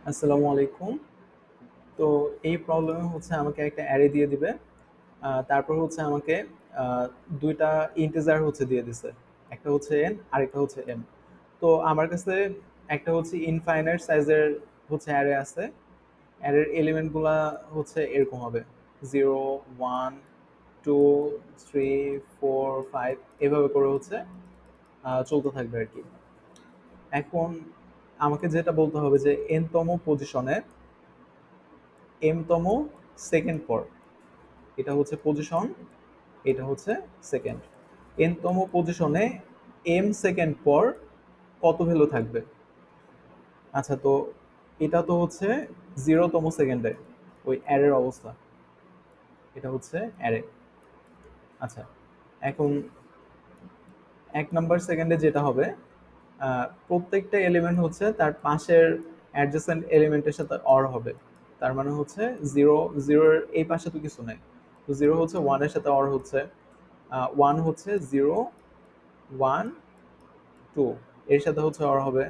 আসসালামু আলাইকুম। তো এই প্রবলেমে হচ্ছে আমাকে একটা অ্যারে দিয়ে দিবে। তারপর হচ্ছে আমাকে আ ২ টা ইন্টিজার হচ্ছে দিয়ে দিছে। একটা হচ্ছে n আরেকটা হচ্ছে m। তো আমার কাছে একটা হচ্ছে ইনফাইনাইট সাইজের হচ্ছে অ্যারে আছে। অ্যারের এলিমেন্ট গুলা হচ্ছে এরকম হবে 0, 1, 2, 3, 4, 5 এভাবে করে হচ্ছে চলতে থাকবে আরকি। এখন আমাকে যেটা বলতে হবে যে n তম পজিশনে m তম সেকেন্ড পর, এটা হচ্ছে পজিশন, এটা হচ্ছে সেকেন্ড। n তম পজিশনে m সেকেন্ড পর কত ভ্যালু থাকবে? আচ্ছা, তো এটা তো হচ্ছে 0 তম সেকেন্ডে ওই অ্যারের অবস্থা। এটা হচ্ছে অ্যারে। আচ্ছা, এখন ১ নাম্বার সেকেন্ডে যেটা হবে, প্রত্যেকটা এলিমেন্ট হচ্ছে তার পাশের অ্যাডজেসেন্ট এলিমেন্টের সাথে অর হবে। তার মানে হচ্ছে 0, 0 এর এই পাশে তো কিছু নাই। তো 0 হচ্ছে 1 এর সাথে অর হচ্ছে। 1 হচ্ছে 0, 1, 2 এর সাথে হচ্ছে অর হবে।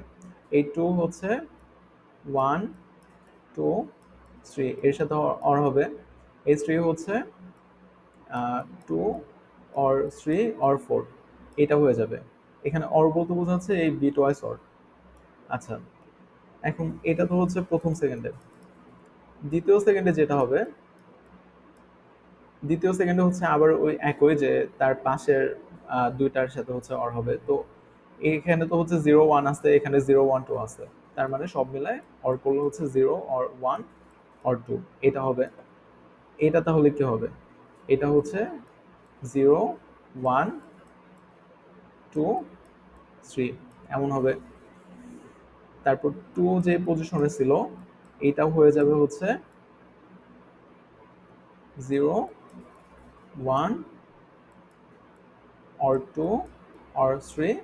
এই 2 হচ্ছে 1, 2, 3 এর সাথে অর হবে। এই 3 হচ্ছে 2 অর 3 অর 4 এটা হয়ে যাবে। এখানে অর বলতে বোঝাচ্ছে এই বিট ওয়াইজ অর। আচ্ছা, এখন এটা তো হচ্ছে প্রথম সেকেন্ডে। দ্বিতীয় সেকেন্ডে যেটা হবে, দ্বিতীয় সেকেন্ডে হচ্ছে আবার ওই একই যে তার পাশের দুইটার সাথে হচ্ছে অর হবে। তো এখানে তো হচ্ছে 0, 1 আছে, এখানে 0, 1, 2 আছে। তার মানে সব মিলায় অর করলে হচ্ছে 0 অর 1 অর 2 এটা হবে। এটা তাহলে কি হবে? এটা হচ্ছে 0, 1, 2, 3 এমন হবে। তারপর 2 যে পজিশনে ছিল এটাও হয়ে যাবে হচ্ছে 0, 1 or 2 or 3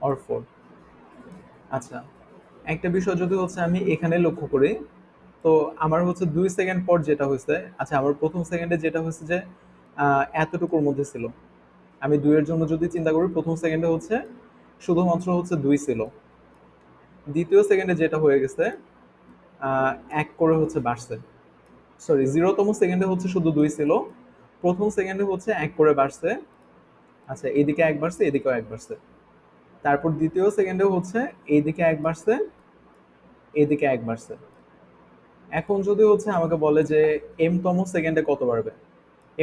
or 4। আচ্ছা, একটা বিষয় যদি হচ্ছে আমি এখানে লক্ষ্য করি, তো আমার হচ্ছে 2 সেকেন্ড পর যেটা হয়েছে, আচ্ছা আমার প্রথম সেকেন্ডে যেটা হয়েছে যে এতটুকুর মধ্যে ছিল। আমি 2 এর জন্য যদি চিন্তা করি, প্রথম সেকেন্ডে হচ্ছে শুধুমাত্র হচ্ছে 2 ছিল। দ্বিতীয় সেকেন্ডে যেটা হয়ে গেছে, 1 করে হচ্ছে বাড়ছে। সরি, 0 তম সেকেন্ডে হচ্ছে শুধু 2 ছিল। প্রথম সেকেন্ডে হচ্ছে 1 করে বাড়ছে। আচ্ছা, এদিকে 1 বাড়ছে, এদিকেও 1 বাড়ছে। তারপর দ্বিতীয় সেকেন্ডে হচ্ছে এইদিকে 1 বাড়ছে, এদিকে 1 বাড়ছে। এখন যদি হচ্ছে আমাকে বলে যে m তম সেকেন্ডে কত বাড়বে?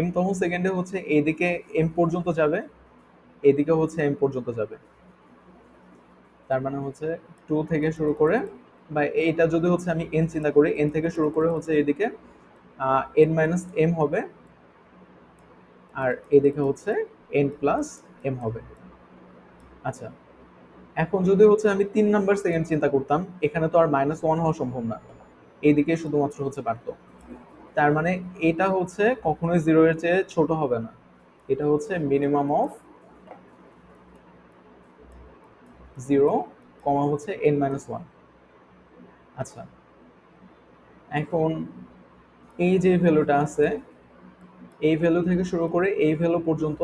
m তম সেকেন্ডে হচ্ছে এইদিকে m পর্যন্ত যাবে, এদিকে হচ্ছে m পর্যন্ত যাবে। তার মানে হচ্ছে 2 থেকে শুরু করে, বা এইটা যদি হচ্ছে আমি n চিন্তা করি, n থেকে শুরু করে হচ্ছে এদিকে n মাইনাস m হবে, আর এদিকে হচ্ছে n প্লাস m হবে। আচ্ছা, এখন যদি হচ্ছে আমি 3 নাম্বার সেকেন্ড চিন্তা করতাম, এখানে তো আর -1 হওয়া সম্ভব না। এইদিকে শুধুমাত্র হচ্ছে বাড়তো। তার মানে এটা হচ্ছে কখনোই 0 এর চেয়ে ছোট হবে না। এটা হচ্ছে মিনিমাম অফ 0, হচ্ছে n-1। আচ্ছা, এখন এই যে ভ্যালুটা আছে, এই ভ্যালু থেকে শুরু করে এই ভ্যালু পর্যন্ত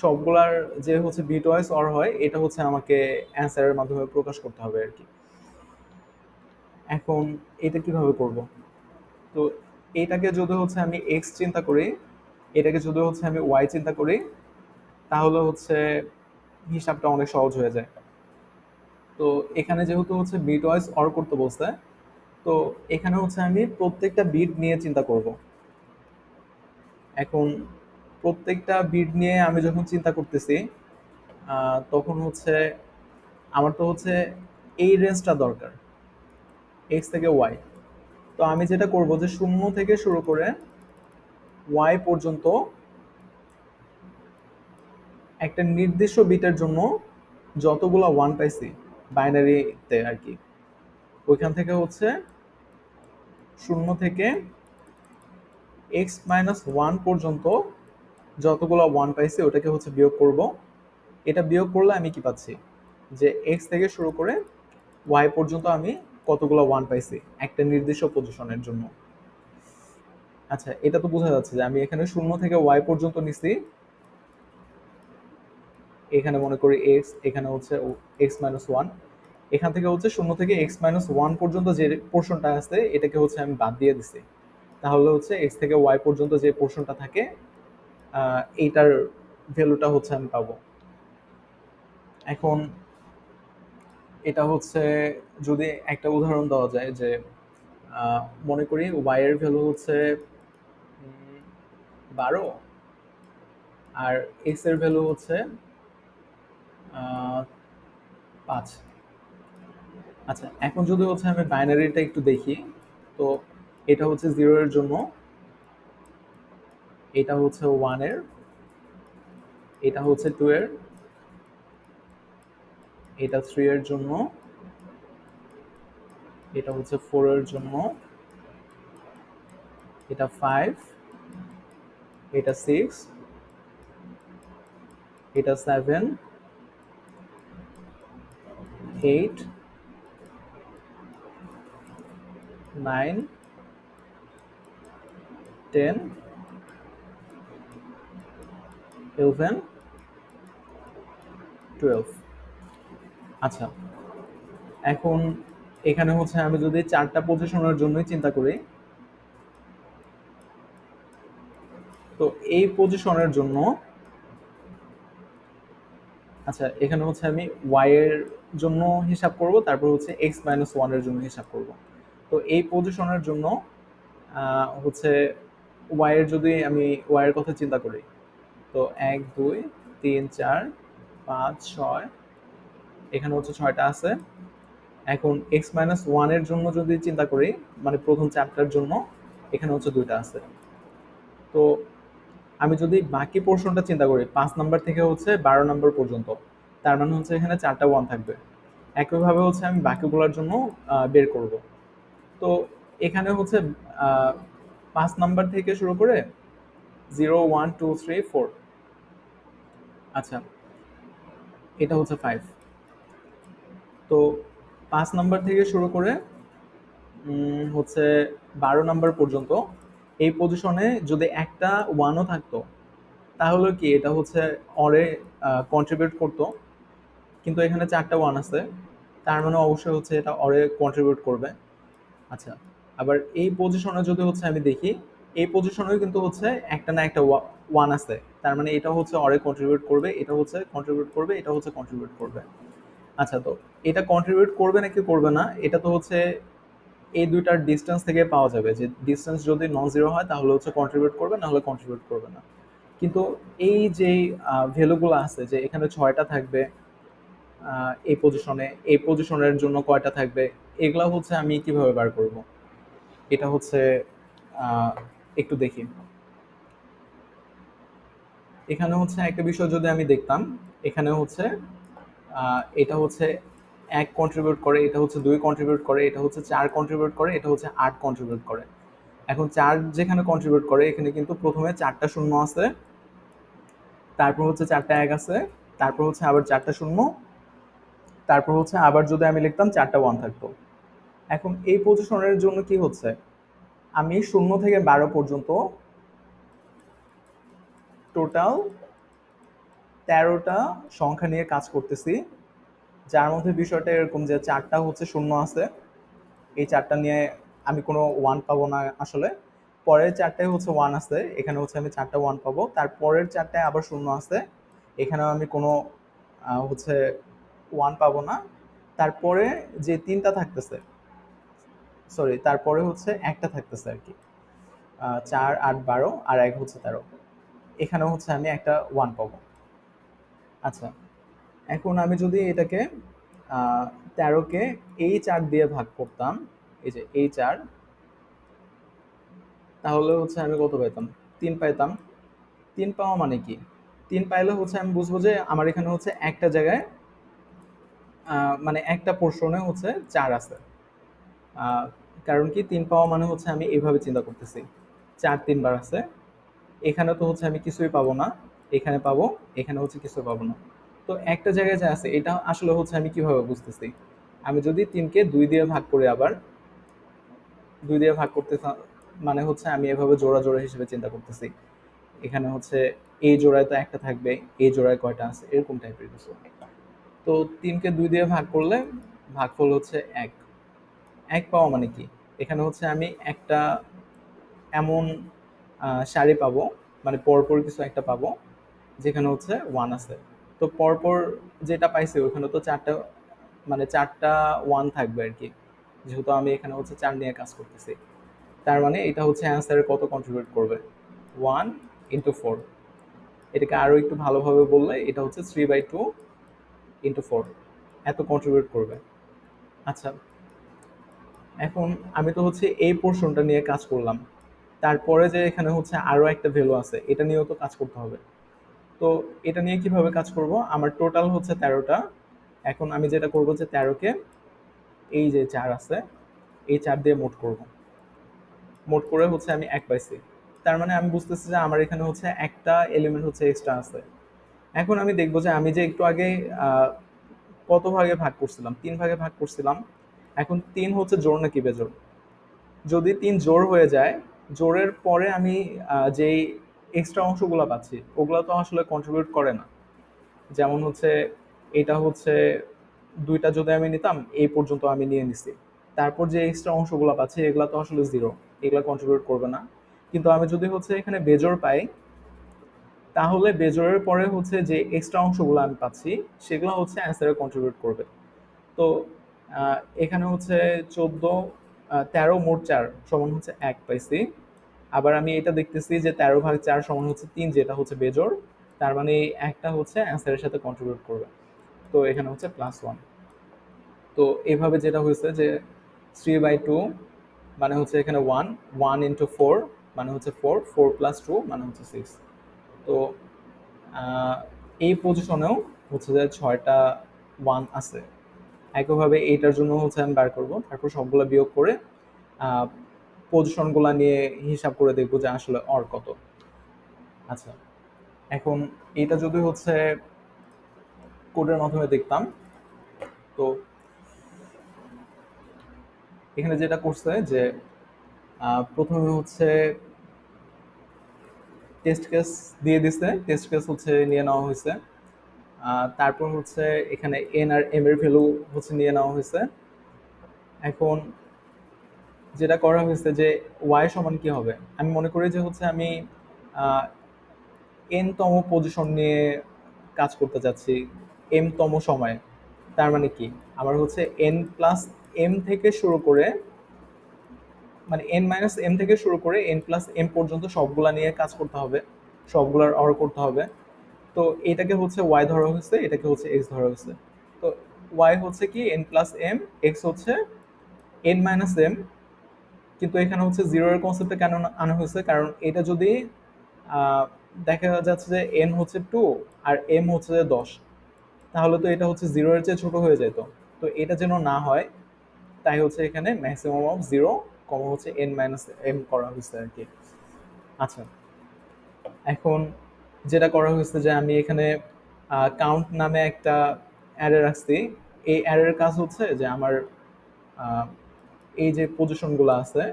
সবগুলার যে হচ্ছে বিটওয়াইজ অর হয়, এটা হচ্ছে আমাকে অ্যান্সারের মাধ্যমে প্রকাশ করতে হবে আরকি। এখন এটা কিভাবে করব? তো এটাকে যদি হচ্ছে আমি এক্স চিন্তা করি, এটাকে যদি হচ্ছে আমি ওয়াই চিন্তা করি, তাহলে হচ্ছে হিসাবটা অনেক সহজ হয়ে যায়। তো এখানে যেহেতু হচ্ছে বিট ওয়াইজ অর করতে বলছে, তো এখানে হচ্ছে আমি প্রত্যেকটা বিট নিয়ে চিন্তা করব। এখন প্রত্যেকটা বিট নিয়ে আমি যখন চিন্তা করতেছি, তখন হচ্ছে আমার তো হচ্ছে এই রেঞ্জটা দরকার, এক্স থেকে ওয়াই। তো আমি যেটা করব যে 0 থেকে শুরু করে ওয়াই পর্যন্ত একটা নির্দিষ্ট বিটের জন্য যতগুলা ওয়ান পাইছি বাইনারিতে আর কি, ওইখান থেকে হচ্ছে 0 থেকে x-1 পর্যন্ত যতগুলো ওয়ান পাইছি ওটাকে হচ্ছে বিয়োগ করব। এটা বিয়োগ করলে আমি কি পাচ্ছি, যে এক্স থেকে শুরু করে ওয়াই পর্যন্ত আমি কতগুলো ওয়ান পাইছি একটা নির্দিষ্ট পজিশনের জন্য। আচ্ছা, এটা তো বোঝা যাচ্ছে যে আমি এখানে 0 থেকে ওয়াই পর্যন্ত নিছি। এখানে মনে করি এক্স, এখানে হচ্ছে x-1। এখান থেকে হচ্ছে 0 থেকে x-1 পর্যন্ত যে পোর্শনটা আছে এটাকে হচ্ছে আমি বাদ দিয়ে দিছি। তাহলে হচ্ছে x থেকে y পর্যন্ত যে পোর্শনটা থাকে এইটার ভ্যালুটা হচ্ছে আমি পাবো। এখন এটা হচ্ছে যদি একটা উদাহরণ দেওয়া যায় যে মনে করি y এর ভ্যালু হচ্ছে 12 আর x এর ভ্যালু হচ্ছে 5। আচ্ছা, এখন যদি হচ্ছে আমি বাইনারিটা একটু দেখি, তো এটা হচ্ছে 0 এর জন্য, এটা হচ্ছে 1 এর, এটা হচ্ছে 2 এর, এটা 3 এর জন্য, এটা হচ্ছে 4 এর জন্য, এটা 5, এটা 6, এটা 7, 8, 9, 10, 11, 12। আচ্ছা, এখন এখানে হচ্ছে আমি যদি 4টা পজিশনের জন্যই চিন্তা করি, তো এই পজিশনের জন্য, আচ্ছা এখানে হচ্ছে আমি y এর জন্য হিসাব করব, তারপর হচ্ছে x-1 এর জন্য হিসাব করব। তো এই পজিশনের জন্য হচ্ছে y এর যদি আমি y এর কথা চিন্তা করি, তো 1 2 3 4 5 6, এখানে হচ্ছে 6টা আছে। এখন x-1 এর জন্য যদি চিন্তা করি, মানে প্রথম চ্যাপ্টার জন্য, এখানে হচ্ছে 2টা আছে। তো আমি যদি বাকি পোর্শনটা চিন্তা করি 5 নাম্বার থেকে হচ্ছে 12 নাম্বার পর্যন্ত, তার মানে হচ্ছে এখানে 4টা 1 থাকবে। একইভাবে হচ্ছে আমি বাকিগুলোর জন্য বের করব। তো এখানে হচ্ছে 5 নাম্বার থেকে শুরু করে 0 1 2 3 4, আচ্ছা এটা হচ্ছে 5। তো 5 নাম্বার থেকে শুরু করে হচ্ছে 12 নাম্বার পর্যন্ত এই পজিশনে যদি একটা 1ও থাকতো, তাহলে কি এটা হচ্ছে অরে কন্ট্রিবিউট করতো, কিন্তু এখানে 4টা 1 আছে, তার মানে অবশ্যই হচ্ছে এটা অরে কন্ট্রিবিউট করবে। আচ্ছা, আবার এই পজিশনে যদি হচ্ছে আমি দেখি, এই পজিশনেও কিন্তু হচ্ছে একটা না একটা 1 আছে, তার মানে এটা হচ্ছে অরে কন্ট্রিবিউট করবে, এটা হচ্ছে কন্ট্রিবিউট করবে, এটা হচ্ছে কন্ট্রিবিউট করবে। আচ্ছা, তো এটা কন্ট্রিবিউট করবে নাকি করবে না, এটা তো হচ্ছে এই দুইটার ডিস্টেন্স থেকে পাওয়া যাবে, যে ডিস্টেন্স যদি নন জিরো হয় তাহলে হচ্ছে কন্ট্রিবিউট করবে, না হলে কন্ট্রিবিউট করবে না। কিন্তু এই যে ভ্যালুগুলো আছে, যে এখানে 6টা থাকবে এই পজিশনে, এই পজিশনের জন্য কয়টা থাকবে, এগুলা হচ্ছে আমি কিভাবে বার করব, এটা হচ্ছে আহ, একটু দেখি। এখানে হচ্ছে একটা বিষয় যদি আমি দেখতাম, এখানে হচ্ছে এটা হচ্ছে 1 কন্ট্রিবিউট করে, এটা হচ্ছে 2 কন্ট্রিবিউট করে, এটা হচ্ছে 4 কন্ট্রিবিউট করে, এটা হচ্ছে 8 কন্ট্রিবিউট করে। এখন 4 যেখানে কন্ট্রিবিউট করে এখানে কিন্তু প্রথমে 4টা শূন্য আছে, তারপর হচ্ছে 4টা 1 আছে, তারপর হচ্ছে আবার 4টা শূন্য, তারপর হচ্ছে আবার যদি আমি লিখতাম 4টা 1 থাকতো। এখন এই পজিশনের জন্য কি হচ্ছে, আমি 0 থেকে 12 পর্যন্ত টোটাল 13টা সংখ্যা নিয়ে কাজ করতেছি, যার মধ্যে বিষয়টা এরকম যে 4টা হচ্ছে শূন্য আছে, এই 4টা নিয়ে আমি কোনো 1 পাবো না আসলে। পরের 4টায় হচ্ছে 1 আছে, এখানে হচ্ছে আমি 4টা 1 পাবো, তারপরের 4টায় আবার শূন্য আছে, এখানেও আমি কোনো হচ্ছে 1 পাবো না। তারপরে যে 3টা থাকতেছে, সরি তারপরে হচ্ছে একটা থাকতেছে আর কি, 4 8 12 আর 1 হচ্ছে 13, এখানেও হচ্ছে আমি একটা 1 পাবো। আচ্ছা, এখন আমি যদি এটাকে 13কে এই 4 দিয়ে ভাগ করতাম, এই যে এই 4, তাহলে হচ্ছে আমি কত পাইতাম, 3 পাইতাম। 3 পাওয়া মানে কি, 3 পাইলে হচ্ছে আমি বুঝবো যে আমার এখানে হচ্ছে একটা জায়গায় মানে একটা পোর্শনে হচ্ছে 4 আছে। আহ, কারণ কি 3 পাওয়া মানে হচ্ছে আমি এইভাবে চিন্তা করতেছি, 4 3বার আছে, এখানে তো হচ্ছে আমি কিছুই পাবো না, এখানে পাবো, এখানে হচ্ছে কিছু পাবো না। তো একটা জায়গায় যা আছে এটা আসলে হচ্ছে আমি কিভাবে বুঝতেছি, আমি যদি 3কে 2 দিয়ে ভাগ করি, আবার 2 দিয়ে ভাগ করতে মানে হচ্ছে আমি এভাবে জোড়া জোড়া হিসেবে চিন্তা করতেছি, এখানে হচ্ছে এই জোড়ায় তো একটা থাকবে, এই জোড়ায় কয়টা আছে, এরকম টাইপের কিছু। তো 3কে 2 দিয়ে ভাগ করলে ভাগফল হচ্ছে 1। 1 পাওয়া মানে কি? এখানে হচ্ছে আমি একটা এমন সারি পাবো, মানে পরপর কিছু একটা পাবো যেখানে হচ্ছে 1 আছে। তো পরপর যেটা পাইছি ওখানে তো 4টা, মানে 4টা 1 থাকবে আর কি, যেহেতু আমি এখানে হচ্ছে 4 নিয়ে কাজ করতেছি। তার মানে এটা হচ্ছে অ্যান্সারে কত কন্ট্রিবিউট করবে? 1 ইন্টু 4। এটাকে আরো একটু ভালোভাবে বললে এটা হচ্ছে 3/2 ইন্টু 4, এত কন্ট্রিবিউট করবে। আচ্ছা, এখন আমি তো হচ্ছে এই পোর্শনটা নিয়ে কাজ করলাম, তারপরে যে এখানে হচ্ছে আরো একটা ভ্যালু আছে এটা নিয়েও তো কাজ করতে হবে। তো এটা নিয়ে কিভাবে কাজ করব? আমার টোটাল হচ্ছে 13টা। এখন আমি যেটা করব যে 13কে এই যে 4 আছে এই 4 দিয়ে মোট করব। মোট করে হচ্ছে আমি 1 পাইছি। তার মানে আমি বুঝতেছি যে আমার এখানে হচ্ছে একটা এলিমেন্ট হচ্ছে এক্সট্রা আছে। এখন আমি দেখবো যে আমি যে একটু আগে আহ, কত ভাগে ভাগ করছিলাম, 3 ভাগে ভাগ করছিলাম। এখন 3 হচ্ছে জোড় নাকি বেজোড়? যদি 3 জোড় হয়ে যায়, জোড়ের পরে আমি যেই এক্সট্রা অংশগুলো পাচ্ছি ওগুলো তো আসলে কন্ট্রিবিউট করে না। যেমন হচ্ছে এটা হচ্ছে 2টা যদি আমি নিতাম এই পর্যন্ত আমি নিয়ে নিছি, তারপর যে এক্সট্রা অংশগুলো পাচ্ছি এগুলা তো আসলে জিরো, এগুলা কন্ট্রিবিউট করবে না। কিন্তু আমি যদি হচ্ছে এখানে বেজোড় পাই, তাহলে বেজোড়ের পরে হচ্ছে যে এক্সট্রা অংশগুলো আমি পাচ্ছি সেগুলো হচ্ছে অ্যান্সারে কন্ট্রিবিউট করবে। তো এখানে হচ্ছে 14, 13 মোট 4 সমান হচ্ছে 1 পাইছি। আবার আমি এটা দেখতেছি যে 13/4 সমান হচ্ছে 3, যেটা হচ্ছে বেজোড়। তার মানে এই একটা হচ্ছে অ্যান্সারের সাথে কন্ট্রিবিউট করবে। তো এখানে হচ্ছে +1। তো এভাবে যেটা হয়েছে যে 3/2 মানে হচ্ছে এখানে 1, 1 ইন্টু 4 মানে হচ্ছে 4, 4 প্লাস 2 মানে হচ্ছে 6। তো আহ, এই পজিশনেও হচ্ছে যে 6টা 1 আছে। একইভাবে এইটার জন্য হচ্ছে আমি বার করব, তারপর সবগুলো বিয়োগ করে পজিশনগুলো নিয়ে হিসাব করে দেখবো যে আসলে অর কত। আচ্ছা, এখন এটা যদি হচ্ছে কোডের মাধ্যমে দেখতাম, তো এখানে যেটা করছে যে প্রথমে হচ্ছে টেস্ট কেস দিয়ে দিছে, টেস্ট কেস হচ্ছে নিয়ে নেওয়া হয়েছে। তারপর হচ্ছে এখানে এন আর এম এর ভ্যালু হচ্ছে নিয়ে নেওয়া হয়েছে। এখন যেটা করা হয়েছে যে ওয়াই সমান কি হবে, আমি মনে করি যে হচ্ছে আমি এন তম পজিশন নিয়ে কাজ করতে চাচ্ছি এম তম সময়ে। তার মানে কি, আমার হচ্ছে এন প্লাস এম থেকে শুরু করে, মানে এন মাইনাস এম থেকে শুরু করে এন প্লাস এম পর্যন্ত সবগুলা নিয়ে কাজ করতে হবে, সবগুলার অর করতে হবে। তো এটাকে হচ্ছে ওয়াই ধরা হয়েছে, এটাকে হচ্ছে এক্স ধরা হয়েছে। তো ওয়াই হচ্ছে কি এন প্লাস এম, এক্স হচ্ছে এন মাইনাস এম। কিন্তু এখানে হচ্ছে জিরো এর কনসেপ্টে কেন আনা হয়েছে, কারণ এটা যদি আহ, দেখা যাচ্ছে যে এন হচ্ছে 2 আর এম হচ্ছে যে 10, তাহলে তো এটা হচ্ছে জিরো এর চেয়ে ছোট হয়ে যেত। তো এটা যেন না হয়, তাই হচ্ছে এখানে ম্যাক্সিমাম অফ জিরো কমা হচ্ছে এন মাইনাস এম করা হয়েছে আর কি। আচ্ছা, এখন যেটা করা হয়েছে যে আমি এখানে কাউন্ট নামে একটা অ্যারে রাখছি। এই অ্যারের কাজ হচ্ছে যে আমার আহ, এই যে পজিশনগুলো আছে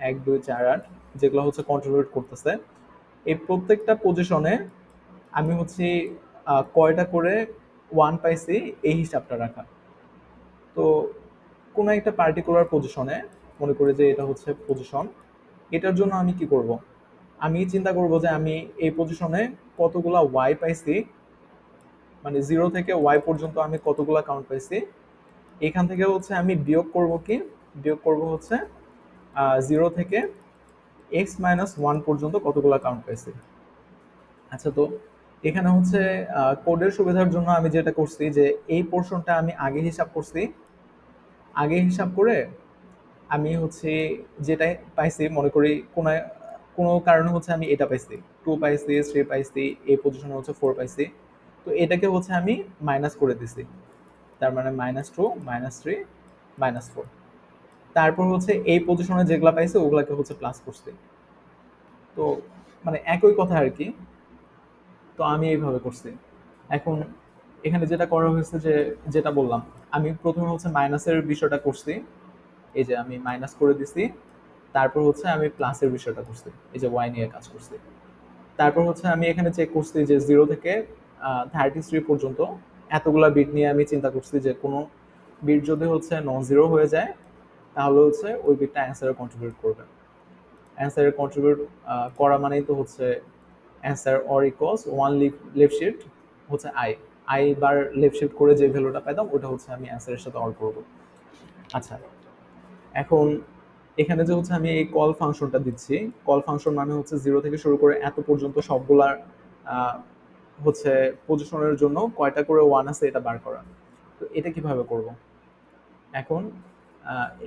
1 2 4 8, যেগুলো হচ্ছে কন্ট্রিবিউট করতেছে, এই প্রত্যেকটা পজিশনে আমি হচ্ছে কয়টা করে 1 পাইছি এই হিসাবটা রাখা। তো কোনো একটা পার্টিকুলার পজিশনে, মনে করি যে এটা হচ্ছে পজিশন, এটার জন্য আমি কি করব? আমি চিন্তা করব যে আমি এই পজিশনে কতগুলা ওয়াই পাইছি, মানে 0 থেকে ওয়াই পর্যন্ত আমি কতগুলা কাউন্ট পাইছি। এখান থেকে হচ্ছে আমি বিয়োগ করব কি, বিয়োগ করব হচ্ছে 0 থেকে x-1 পর্যন্ত কতগুলা কাউন্ট পাইছি। আচ্ছা, তো এখানে হচ্ছে কোডের সুবিধার জন্য আমি যেটা করছি যে এই পোর্শনটা আমি আগে হিসাব করছি। আগে হিসাব করে আমি হচ্ছে যেটা পাইছি, মনে করি কোনো কোনো কারণে হচ্ছে আমি এটা পাইছি, 2 পাইছি, 3 পাইছি, এই পজিশনে হচ্ছে 4 পাইছি। তো এটাকে হচ্ছে আমি মাইনাস করে দিছি। তার মানে -2, -3, -4। তারপর হচ্ছে এই পজিশনে যেগুলা পাইছে ওগুলাকে হচ্ছে প্লাস করছি। তো মানে একই কথা আর কি। তো আমি এইভাবে করছি। এখন এখানে যেটা করা হয়েছে যে, যেটা বললাম, আমি প্রথমে হচ্ছে মাইনাসের বিষয়টা করছি, এই যে আমি মাইনাস করে দিছি। তারপর হচ্ছে আমি প্লাসের বিষয়টা করছি, এই যে ওয়াই নিয়ে কাজ করছি। তারপর হচ্ছে আমি এখানে চেক করছি যে 0 থেকে 33 পর্যন্ত এতগুলা বিট নিয়ে আমি চিন্তা করছি যে কোনো বিট যদি হচ্ছে নন জিরো হয়ে যায় তাহলে হচ্ছে ওই বিটটা অ্যান্সারে কন্ট্রিবিউট করবে। অ্যান্সারে কন্ট্রিবিউট করা মানেই তো হচ্ছে answer or equals one left shift হচ্ছে i, i bar left shift করে যে ভ্যালুটা পেতাম ওটা হচ্ছে আমি অ্যান্সারের সাথে অর করবো। আচ্ছা, এখন এখানে যে হচ্ছে আমি এই কল ফাংশনটা দিচ্ছি, কল ফাংশন মানে হচ্ছে জিরো থেকে শুরু করে এত পর্যন্ত সবগুলার আহ, হচ্ছে পজিশনের জন্য কয়টা করে ওয়ান আছে এটা বার করা। তো এটা কিভাবে করব? এখন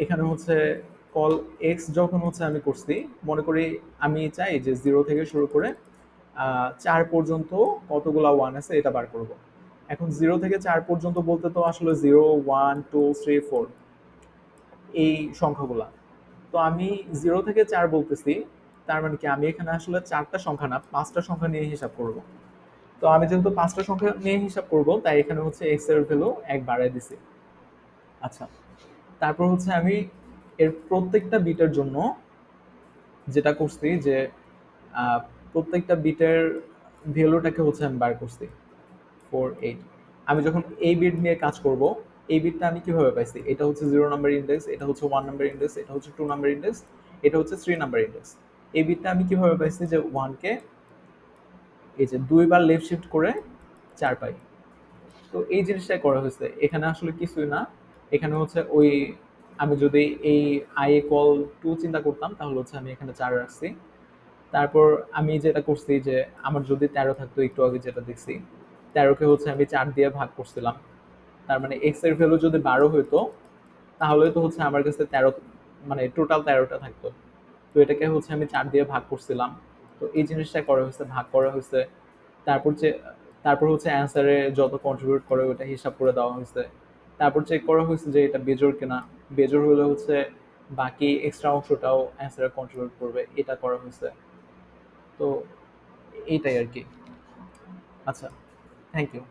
এখানে হচ্ছে কল এক্স যখন হচ্ছে আমি করছি, মনে করি আমি চাই যে জিরো থেকে শুরু করে 4 পর্যন্ত কতগুলা ওয়ান আছে এটা বার করব। এখন জিরো থেকে 4 পর্যন্ত বলতে তো আসলে 0 1 2 3 4 এই সংখ্যাগুলা। তো আমি 0 থেকে 4 বলতেছি, তার মানে কি আমি এখানে আসলে 4টা সংখ্যা না 5টা সংখ্যা নিয়ে হিসাব করব। তো আমি যেহেতু 5টা সংখ্যা নিয়ে হিসাব করব তাই এখানে হচ্ছে এক্স এর ভ্যালু 1 বাড়ায় দিছি। আচ্ছা, তারপর হচ্ছে আমি এর প্রত্যেকটা বিটের জন্য যেটা করছি যে আহ, প্রত্যেকটা বিটের ভ্যালুটাকে হচ্ছে আমি বার করছি 4 8। আমি যখন এই বিট নিয়ে কাজ করব, এই বিটটা আমি কিভাবে পাইছি? এটা হচ্ছে 0 নাম্বার ইন্ডেক্স, এটা হচ্ছে 1 নাম্বার ইন্ডেক্স, এটা হচ্ছে 2 নাম্বার ইন্ডেক্স, এটা হচ্ছে 3 নাম্বার ইন্ডেক্স। এই বিটটা আমি কিভাবে পাইছি যে 1 কে এই যে 2 বার লেফট শিফট করে 4 পাই। তো এই জিনিসটাই করা হয়েছে, এখানে আসলে কিছুই না। এখানে হচ্ছে ওই আমি যদি এই আই ইকুয়াল 2 চিন্তা করতাম তাহলে হচ্ছে আমি এখানে 4 রাখছি। তারপর আমি যেটা করছি যে আমার যদি 13 থাকতো, একটু আগে যেটা দেখছি 13কে হচ্ছে আমি 4 দিয়ে ভাগ করছিলাম। তার মানে এক্স এর ভ্যালু যদি 12 হইতো তাহলে তো হচ্ছে আমার কাছে 13 মানে টোটাল 13টা থাকতো। তো এটাকে হচ্ছে আমি 4 দিয়ে ভাগ করছিলাম। তো এই জিনিসটা করা হয়েছে, ভাগ করা হয়েছে। তারপর যে তারপর হচ্ছে অ্যান্সারে যত কন্ট্রিবিউট করে ওটা হিসাব করে দেওয়া হয়েছে। তারপর চেক করা হয়েছে যে এটা বেজোড় কিনা, বেজোড় হলে হচ্ছে বাকি এক্সট্রা অংশটাও অ্যান্সারে কন্ট্রিবিউট করবে, এটা করা হয়েছে। তো এইটাই আর কি। আচ্ছা, থ্যাংক ইউ।